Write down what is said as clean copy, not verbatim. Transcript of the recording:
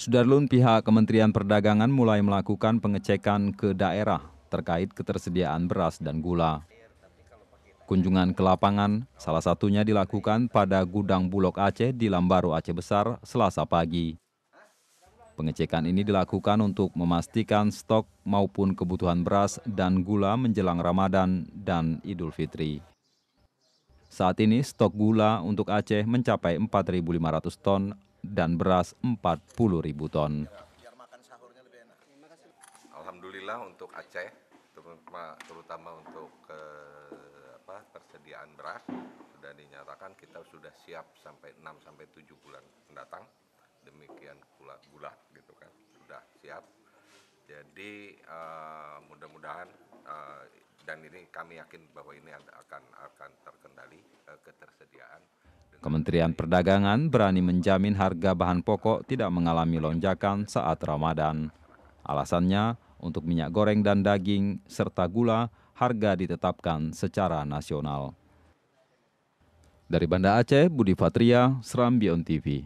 Sudarlun, pihak Kementerian Perdagangan mulai melakukan pengecekan ke daerah terkait ketersediaan beras dan gula. Kunjungan ke lapangan salah satunya dilakukan pada gudang Bulog Aceh di Lambaru, Aceh Besar, Selasa pagi. Pengecekan ini dilakukan untuk memastikan stok maupun kebutuhan beras dan gula menjelang Ramadan dan Idul Fitri. Saat ini stok gula untuk Aceh mencapai 4.500 ton dan beras 40.000 ton. Alhamdulillah untuk Aceh, terutama untuk persediaan beras sudah dinyatakan kita sudah siap sampai 6-7 bulan mendatang. Demikian pula gula gitu kan, sudah siap. Jadi mudah-mudahan dan ini kami yakin bahwa ini akan terkendali ketersediaan. Kementerian Perdagangan berani menjamin harga bahan pokok tidak mengalami lonjakan saat Ramadan. Alasannya, untuk minyak goreng dan daging serta gula, harga ditetapkan secara nasional. Dari Banda Aceh, Budi Fatria, Serambi On TV.